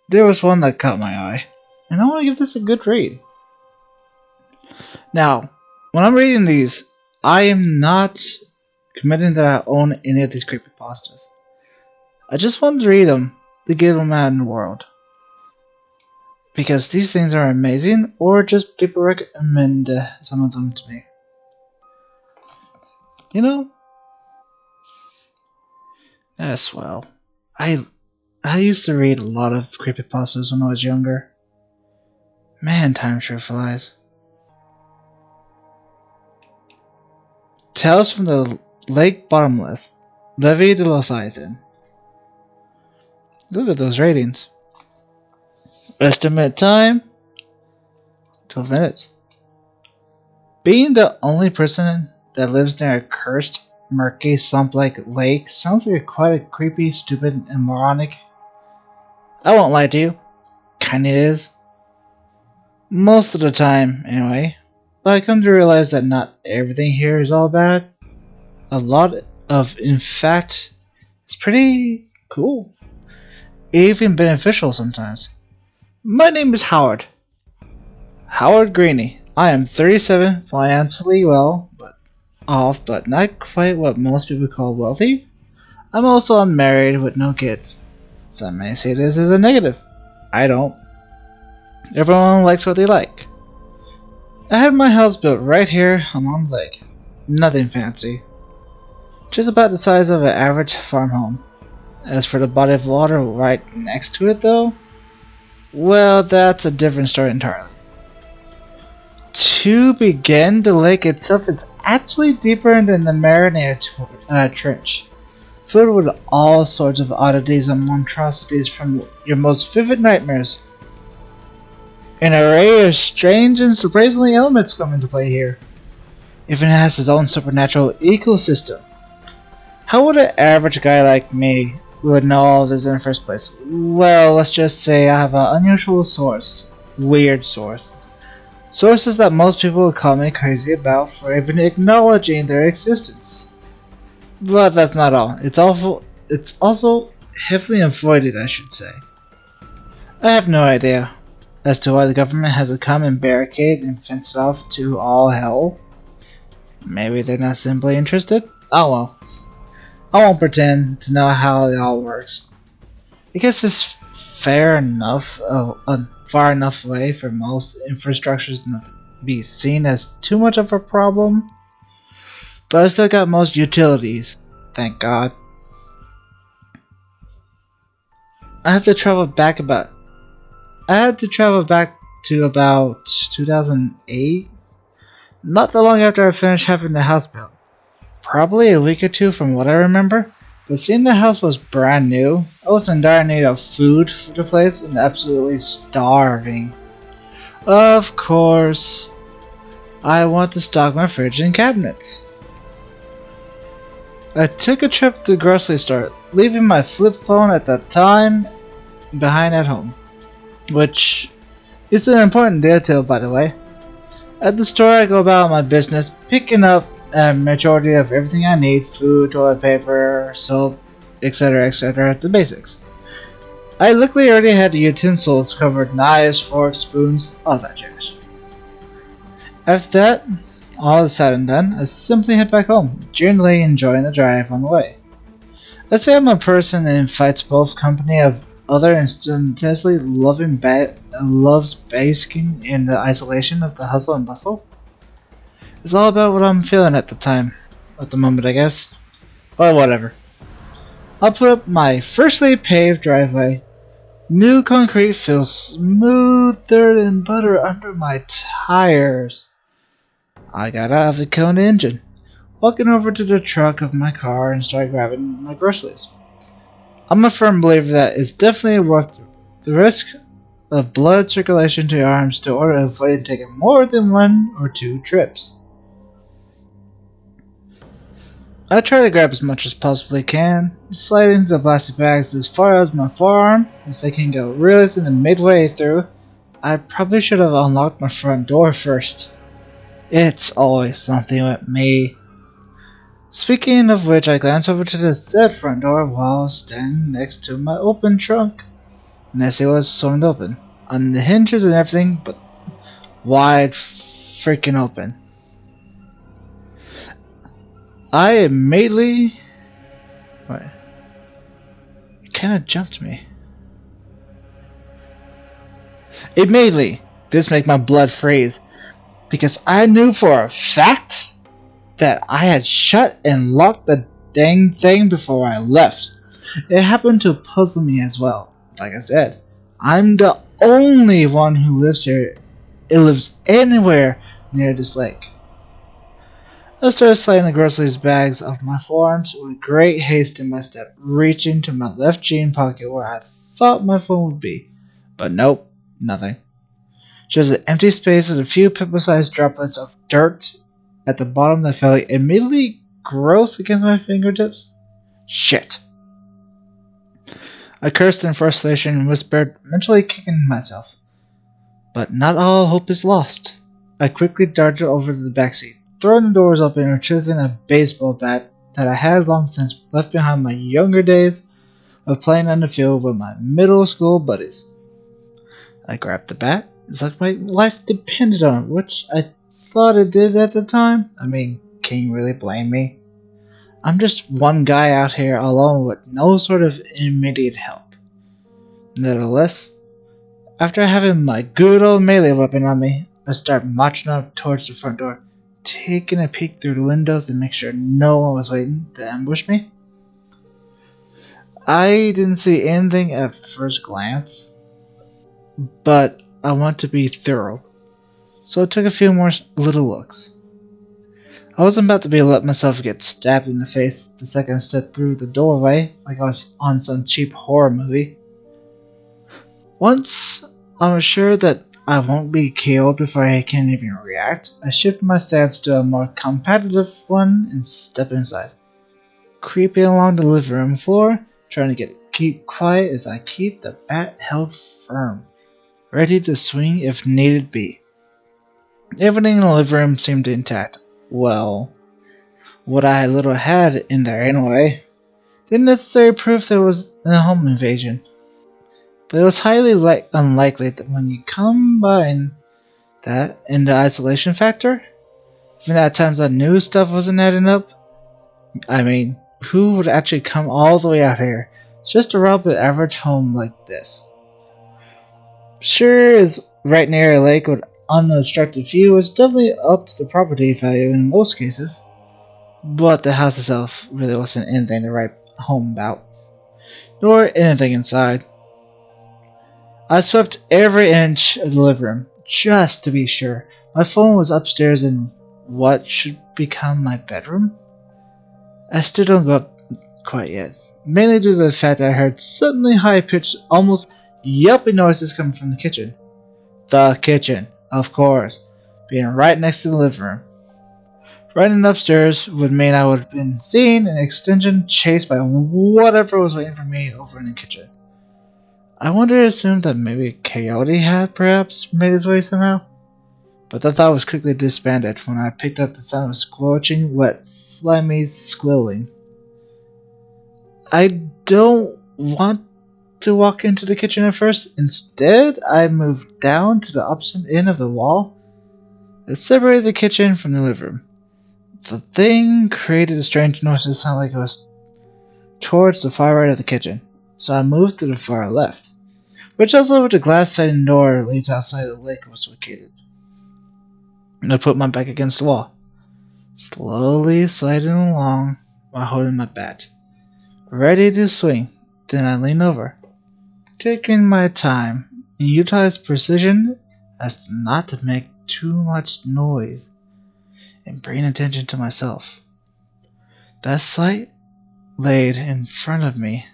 there was one that caught my eye, and I want to give this a good read. Now, when I'm reading these, I am not committing that I own any of these creepypastas. I just want to read them to get them out in the world. Because these things are amazing, or just people recommend some of them to me. You know? As well. I used to read a lot of creepypastas when I was younger. Man, time sure flies. Tales from the Lake Bottomless, Levi the Leviathan. Look at those ratings. Estimate time 12 minutes. Being the only person that lives near a cursed, murky, swamp-like lake sounds like quite a creepy, stupid, and moronic. I won't lie to you. Kinda is. Most of the time, anyway. But I come to realize that not everything here is all bad. A lot of, in fact, it's pretty cool. Even beneficial sometimes. My name is Howard. Howard Greeny. I am 37, financially well, but not quite what most people call wealthy. I'm also unmarried with no kids. Some may say this is a negative. I don't. Everyone likes what they like. I have my house built right here along the lake. Nothing fancy. Just about the size of an average farm home. As for the body of water right next to it though, well, that's a different story entirely. To begin, the lake itself is actually deeper than the Marinade Trench, filled with all sorts of oddities and monstrosities from your most vivid nightmares. An array of strange and surprisingly elements come into play here. Even has its own supernatural ecosystem. How would an average guy like me would know all of this in the first place? Well, let's just say I have an unusual source. Weird source. Sources that most people would call me crazy about for even acknowledging their existence. But that's not all. It's also heavily avoided, I should say. I have no idea as to why the government has come and barricaded and fenced off to all hell. Maybe they're not simply interested? Oh well. I won't pretend to know how it all works. I guess it's far enough away for most infrastructures not to be seen as too much of a problem. But I still got most utilities, thank God. I had to travel back to about 2008, not that long after I finished having the house built. Probably a week or two from what I remember, but seeing the house was brand new, I was in dire need of food for the place and absolutely starving. Of course, I want to stock my fridge and cabinets. I took a trip to the grocery store, leaving my flip phone at the time behind at home, which is an important detail, by the way. At the store, I go about my business, picking up a majority of everything I need: food, toilet paper, soap, etc., the basics. I luckily already had the utensils covered: knives, forks, spoons, all that jazz. After that, all is said and done, I simply head back home, generally enjoying the drive on the way. Let's say I'm a person that invites both company of other instantaneously loves basking in the isolation of the hustle and bustle. It's all about what I'm feeling at the moment, I guess. But whatever. I'll put up my freshly paved driveway. New concrete feels smoother than butter under my tires. I got out of the cone engine, walking over to the truck of my car and start grabbing my groceries. I'm a firm believer that it's definitely worth the risk of blood circulation to your arms to order avoid taking more than 1 or 2 trips. I try to grab as much as possibly can, sliding the plastic bags as far as my forearm as they can go. Realizing that midway through, I probably should have unlocked my front door first. It's always something with me. Speaking of which, I glance over to the said front door while standing next to my open trunk. and as it was swung open, on the hinges and everything, but wide freaking open. I immediately... What? It kinda jumped me. Immediately! This made my blood freeze, because I knew for a fact that I had shut and locked the dang thing before I left. It happened to puzzle me as well. Like I said, I'm the only one who lives here. It lives anywhere near this lake. I started sliding the groceries bags off my forearms with great haste in my step, reaching to my left jean pocket where I thought my phone would be. But nope, nothing. Just an empty space with a few pepper-sized droplets of dirt at the bottom that felt immediately gross against my fingertips. Shit. I cursed in frustration and whispered, mentally kicking myself. But not all hope is lost. I quickly darted over to the backseat, throwing the doors open and retrieving a baseball bat that I had long since left behind my younger days of playing on the field with my middle school buddies. I grabbed the bat. It's like my life depended on it, which I thought it did at the time. I mean, can you really blame me? I'm just one guy out here alone with no sort of immediate help. Nevertheless, after having my good old melee weapon on me, I start marching up towards the front door, taking a peek through the windows to make sure no one was waiting to ambush me. I didn't see anything at first glance, but I want to be thorough, so I took a few more little looks. I wasn't about to let myself get stabbed in the face the second I stepped through the doorway like I was on some cheap horror movie. Once I'm sure that I won't be killed before I can even react, I shift my stance to a more competitive one and step inside. Creeping along the living room floor, trying to keep quiet as I keep the bat held firm, ready to swing if needed be. Everything in the living room seemed intact. Well, what I little had in there anyway. Didn't necessarily prove there was a home invasion. But it was highly unlikely that when you combine that and the isolation factor, even at times I knew stuff wasn't adding up. I mean, who would actually come all the way out here just to rob an average home like this? Sure, is right near a lake with unobstructed view is definitely up to the property value in most cases, but the house itself really wasn't anything to write home about, nor anything inside. I swept every inch of the living room, just to be sure. My phone was upstairs in what should become my bedroom. I still don't go up quite yet, mainly due to the fact that I heard suddenly high-pitched, almost yelping noises coming from the kitchen. The kitchen, of course, being right next to the living room. Running upstairs would mean I would have been seen in extension chased by whatever was waiting for me over in the kitchen. I wanted to assume that maybe a coyote had perhaps made his way somehow, but that thought was quickly disbanded when I picked up the sound of squelching, wet, slimy squealing. I don't want to walk into the kitchen at first. Instead, I moved down to the opposite end of the wall that separated the kitchen from the living room. The thing created a strange noise that sounded like it was towards the far right of the kitchen, so I moved to the far left, which also where the glass sliding door leads outside the lake was located. And I put my back against the wall, slowly sliding along while holding my bat, ready to swing. Then I leaned over, taking my time and utilized precision as to not to make too much noise and bring attention to myself. That sight laid in front of me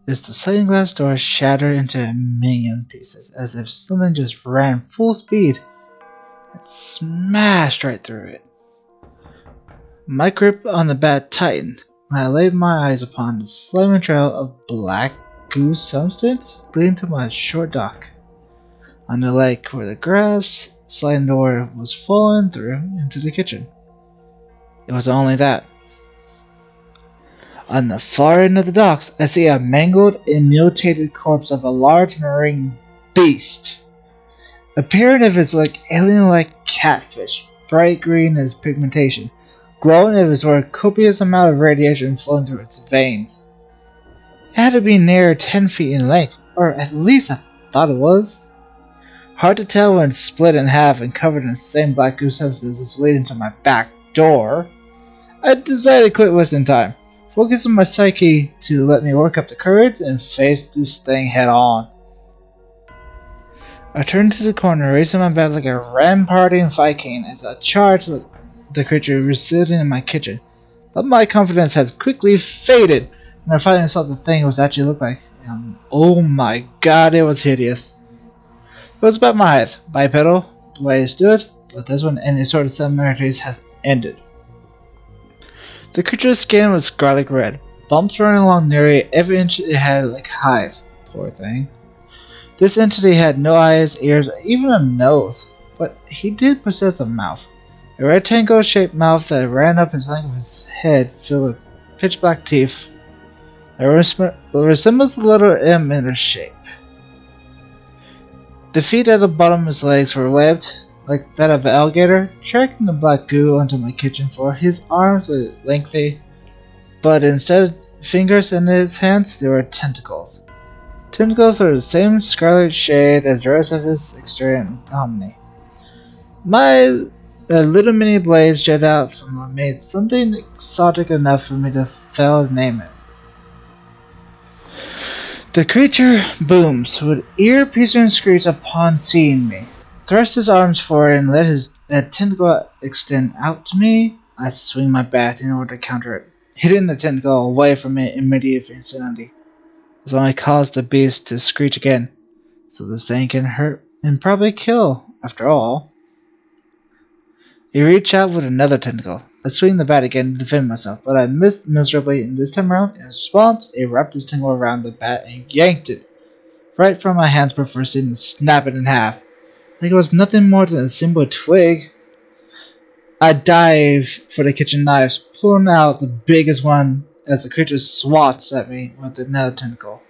is the sliding glass door shattered into a million pieces as if something just ran full speed and smashed right through it. My grip on the bat tightened when I laid my eyes upon the slimy trail of black goo substance leading to my short dock on the lake where the grass sliding door was falling through into the kitchen. It was only that. On the far end of the docks, I see a mangled and mutilated corpse of a large marine beast. Appearing as like alien-like catfish, bright green as pigmentation, glowing as were a copious amount of radiation flowing through its veins. It had to be near 10 feet in length, or at least I thought it was. Hard to tell when it's split in half and covered in the same black goo substance that's leading to my back door. I decided to quit wasting time, focus on my psyche to let me work up the courage and face this thing head on. I turned to the corner, raising my bat like a ramparting Viking as I charged the creature residing in my kitchen. But my confidence has quickly faded when I finally saw the thing was actually looked like. Oh my god, it was hideous. It was about my height, bipedal, the way it stood, but this one any sort of similarities has ended. The creature's skin was garlic red, bumps running along nearly every inch it had like hives. Poor thing. This entity had no eyes, ears, or even a nose, but he did possess a mouth. A rectangle-shaped mouth that ran up his length of his head filled with pitch-black teeth that resembles the letter M in their shape. The feet at the bottom of his legs were webbed, like that of an alligator, tracking the black goo onto my kitchen floor. His arms were lengthy, but instead of fingers in his hands, they were tentacles. Tentacles are the same scarlet shade as the rest of his exterior hominy. My little mini blades jet out from my made something exotic enough for me to fail to name it. The creature booms with ear-piercing screech upon seeing me, thrusts his arms forward and let his tentacle extend out to me. I swing my bat in order to counter it, hitting the tentacle away from it in immediate vicinity. This only caused the beast to screech again, so this thing can hurt and probably kill, after all. He reached out with another tentacle. I swing the bat again to defend myself, but I missed miserably, and this time around, in response, he wrapped his tentacle around the bat and yanked it right from my hands before seeing it snap it in half. Like it was nothing more than a simple twig. I dive for the kitchen knives, pulling out the biggest one as the creature swats at me with another tentacle.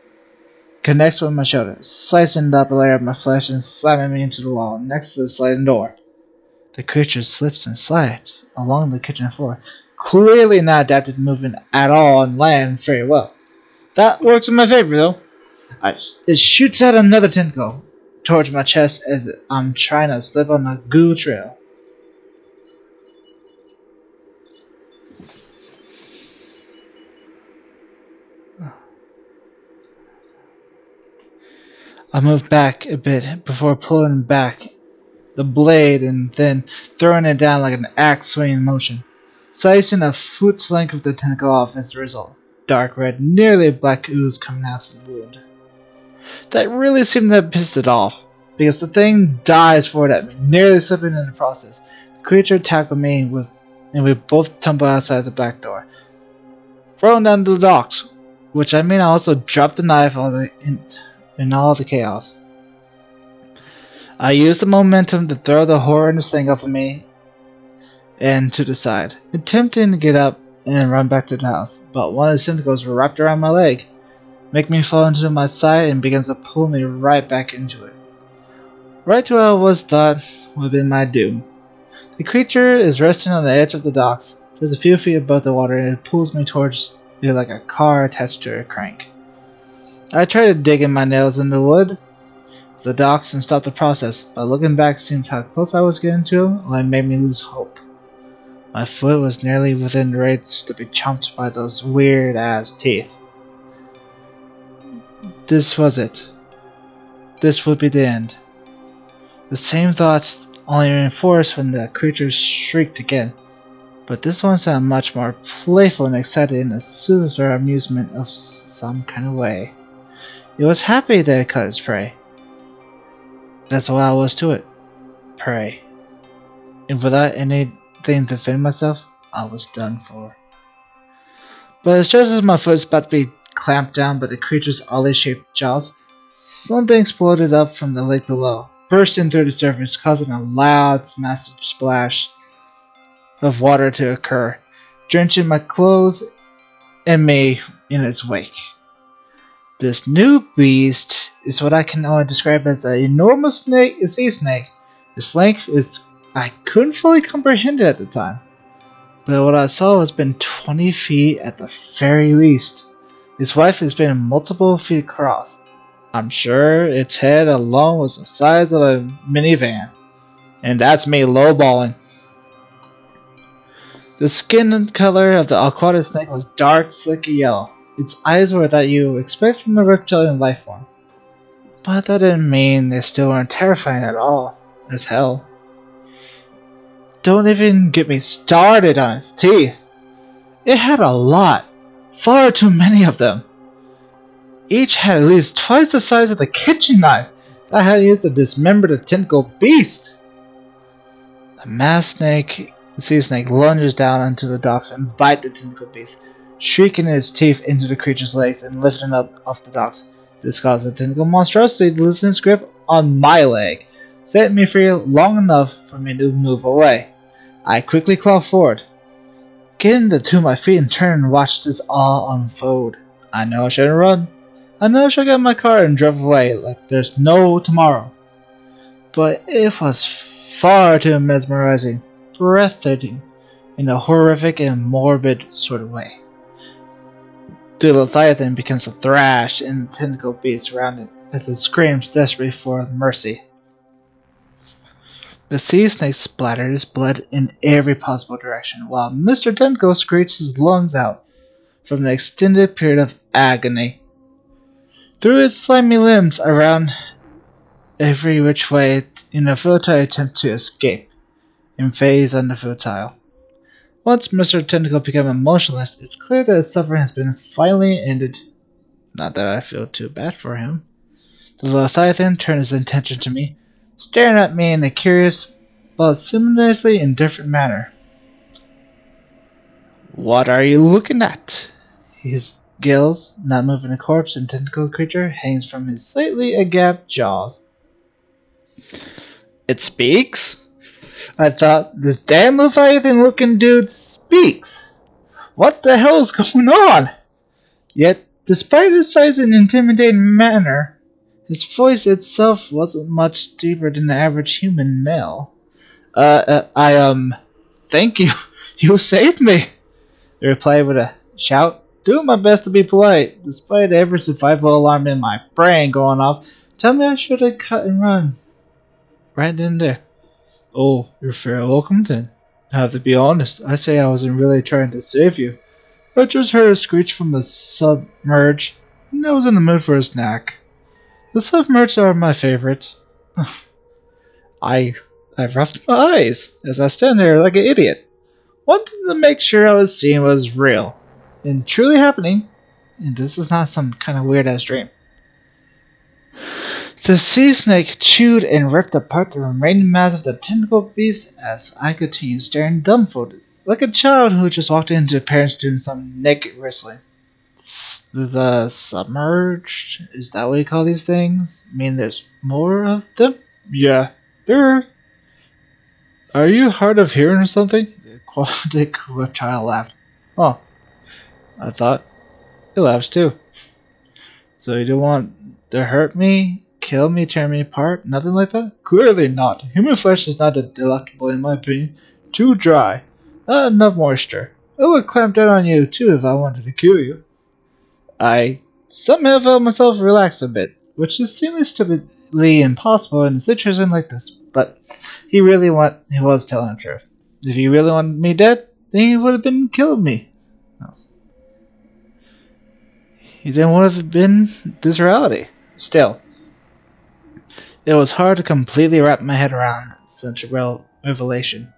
Connects with my shoulder, slicing the upper layer of my flesh and slamming me into the wall next to the sliding door. The creature slips and slides along the kitchen floor, clearly not adapted to moving at all and land very well. That works in my favor though. It shoots out another tentacle towards my chest as I'm trying to slip on a goo trail. I move back a bit before pulling back the blade and then throwing it down like an axe swinging motion, slicing a foot's length of the tentacle off as a result. Dark red, nearly black ooze coming out of the wound. That really seemed to have pissed it off, because the thing dives forward at me, nearly slipping in the process. The creature tackled me and we both tumbled outside the back door, rolling down to the docks, which I also dropped the knife in all the chaos. I used the momentum to throw the horrendous thing off of me and to the side, attempting to get up and run back to the house, but one of the tentacles wrapped around my leg, making me fall into my side and begins to pull me right back into it. Right to what I was thought would have been my doom. The creature is resting on the edge of the docks, just a few feet above the water, and it pulls me towards it like a car attached to a crank. I tried to dig in my nails in the wood of the docks and stop the process, but looking back seemed how close I was getting to him, and it made me lose hope. My foot was nearly within reach to be chomped by those weird-ass teeth. This was it. This would be the end. The same thoughts only reinforced when the creature shrieked again, but this one sounded much more playful and excited in a sinister amusement of some kind of way. It was happy that it caught its prey. That's all I was to it. Prey. And without anything to defend myself, I was done for. But as just as my foot was about to be clamped down by the creature's oddly shaped jaws, something exploded up from the lake below, bursting through the surface, causing a loud, massive splash of water to occur, drenching my clothes and me in its wake. This new beast is what I can only describe as an enormous sea snake. Its length is I couldn't fully comprehend it at the time, but what I saw was been 20 feet at the very least. Its wife has been multiple feet across. I'm sure its head alone was the size of a minivan, and that's me lowballing. The skin color of the aquatic snake was dark, slicky yellow. Its eyes were that you expect from a reptilian life form. But that didn't mean they still weren't terrifying at all, as hell. Don't even get me started on its teeth. It had a lot, far too many of them. Each had at least twice the size of the kitchen knife that I had used to dismember the tentacle beast. The masked sea snake lunges down into the docks and bites the tentacle beast, shrieking its teeth into the creature's legs and lifting up off the docks. This caused the tentacle monstrosity to loosen its grip on my leg, setting me free long enough for me to move away. I quickly clawed forward, getting to my feet and turned and watched this all unfold. I know I shouldn't run. I know I should get in my car and drive away like there's no tomorrow. But it was far too mesmerizing, breathtaking, in a horrific and morbid sort of way. The Leviathan begins to thrash and the tentacle beast around it as it screams desperately for mercy. The sea snake splattered his blood in every possible direction, while Mr. Tentacle screeched his lungs out from the extended period of agony. Threw its slimy limbs around every which way in a futile attempt to escape, and phase under futile. Once Mr. Tentacle became emotionless, it's clear that his suffering has been finally ended. Not that I feel too bad for him. The Leviathan turned his attention to me, staring at me in a curious but simultaneously indifferent manner. What are you looking at? His gills, not moving a corpse and tentacle creature, hangs from his slightly agape jaws. It speaks? I thought, this damn Leviathan looking dude speaks. What the hell is going on? Yet, despite his size and intimidating manner, his voice itself wasn't much deeper than the average human male. Thank you. You saved me. I replied with a shout, doing my best to be polite, despite every survival alarm in my brain going off. Tell me I should have cut and run. Right then and there. Oh, you're fair welcome then. I have to be honest, I say I wasn't really trying to save you. I just heard a screech from the submerged, and I was in the mood for a snack. The submerged are my favorite. I rubbed my eyes as I stand there like an idiot, wanting to make sure I was seeing was real and truly happening, and this is not some kind of weird ass dream. The sea snake chewed and ripped apart the remaining mass of the tentacle beast as I continued staring dumbfounded, like a child who just walked into their parents doing some naked wrestling. The submerged? Is that what you call these things? I mean, there's more of them? Yeah, there. Are you hard of hearing or something? The aquatic reptile laughed. Oh, I thought it laughs too. So you don't want to hurt me, kill me, tear me apart? Nothing like that? Clearly not. Human flesh is not delectable in my opinion. Too dry. Not enough moisture. It would clamp down on you too if I wanted to kill you. I somehow felt myself relax a bit, which is seemingly stupidly impossible in a situation like this, but he was telling the truth. If he really wanted me dead, then he would have been killing me. No. He then would have been this reality. Still, it was hard to completely wrap my head around such a revelation.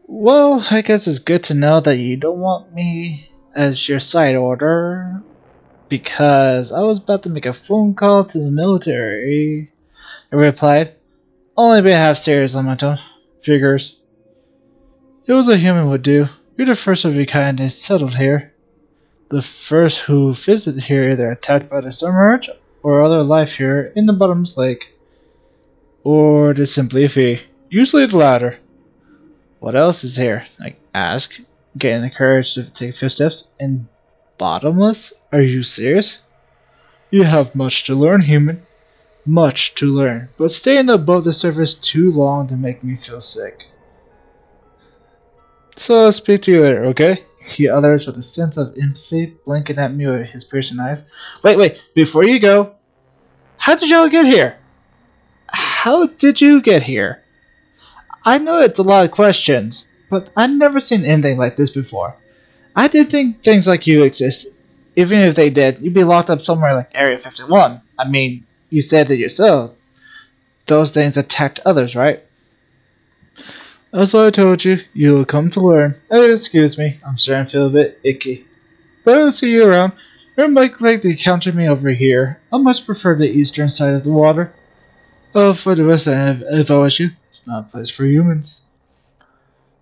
Well, I guess it's good to know that you don't want me as your side order, because I was about to make a phone call to the military. I replied, only a bit half serious on my tone. Figures. It was a human would do. You're the first of your kind that settled here. The first who visited here either attacked by the submerged or other life here in the bottom's lake. Or did simply flee. Usually the latter. What else is here? I ask. getting the courage to take a few steps. And bottomless? Are you serious? You have much to learn, human. Much to learn, but staying above the surface too long to make me feel sick. So I'll speak to you later, okay? He utters with a sense of empathy, blinking at me with his piercing eyes. Wait, before you go, how did y'all get here? How did you get here? I know it's a lot of questions, but I've never seen anything like this before. I did think things like you exist. Even if they did, you'd be locked up somewhere like Area 51. I mean, you said it yourself. Those things attacked others, right? As I told you, you will come to learn. Excuse me, I'm starting to feel a bit icky. But I'll see you around. You're likely to encounter me over here. I much prefer the eastern side of the water. Oh, for the rest, if I was you, it's not a place for humans.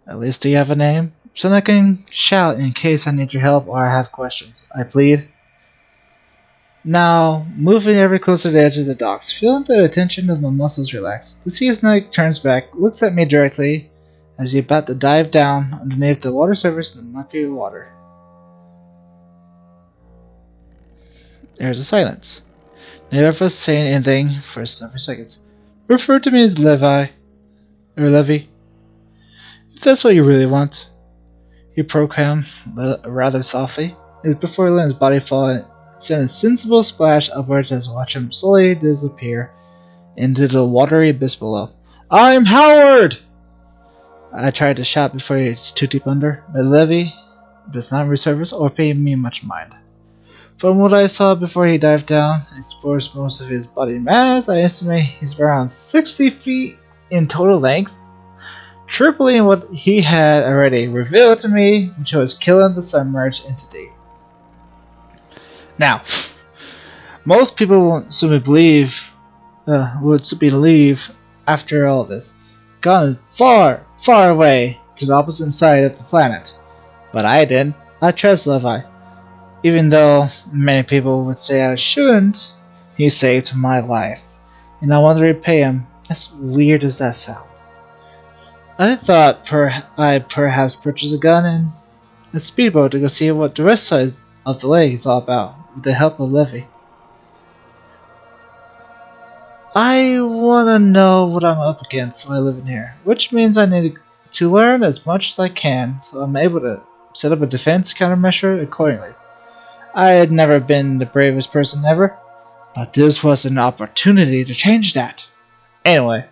At least do you have a name? So I can shout in case I need your help or I have questions. I plead. Now, moving ever closer to the edge of the docks, feeling the tension of my muscles relax. The sea snake turns back, looks at me directly as he about to dive down underneath the water surface in the murky water. There's a silence. Neither of us saying anything for several seconds. Refer to me as Levi. Or Levi. If that's what you really want. He proclaimed rather softly, as before letting his body fall and sent a sensible splash upwards as I watch him slowly disappear into the watery abyss below. I'm Howard! I tried to shout before it's too deep under, but Levi does not resurface or pay me much mind. From what I saw before he dived down and explores most of his body mass, I estimate he's around 60 feet in total length, tripling what he had already revealed to me, which was killing the submerged entity. Now, most people would believe after all this, gone far, far away to the opposite side of the planet. But I didn't. I trust Levi. Even though many people would say I shouldn't, he saved my life. And I want to repay him, as weird as that sounds. I thought I'd perhaps purchase a gun and a speedboat to go see what the rest side of the lake is all about, with the help of Levi. I want to know what I'm up against while living here, which means I need to learn as much as I can so I'm able to set up a defense countermeasure accordingly. I had never been the bravest person ever, but this was an opportunity to change that. Anyway,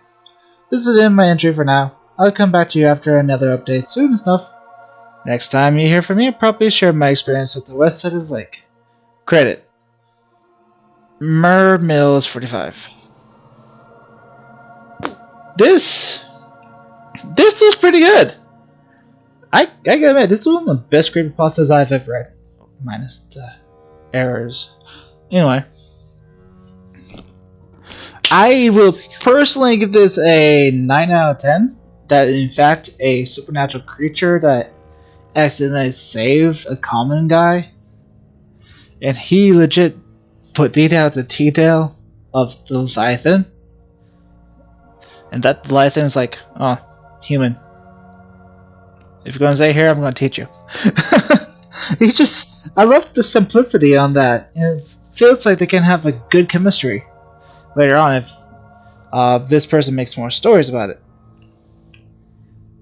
this is the end of my entry for now. I'll come back to you after another update soon enough. Next time you hear from me, I'll probably share my experience with the west side of the lake. Credit. Mills 45. This was pretty good. I gotta admit, this is one of the best CreepyPastas I've ever read. Minus the errors. Anyway. I will personally give this a 9 out of 10. That in fact a supernatural creature that accidentally saved a common guy. And he legit put detail to detail of the Leviathan. And that Leviathan is like, oh, human. If you're gonna stay here, I'm gonna teach you. He's just, I love the simplicity on that. And it feels like they can have a good chemistry later on if this person makes more stories about it.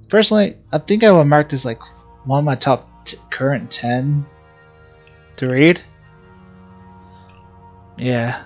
Personally, I think I would mark this like one of my top current 10 to read. Yeah.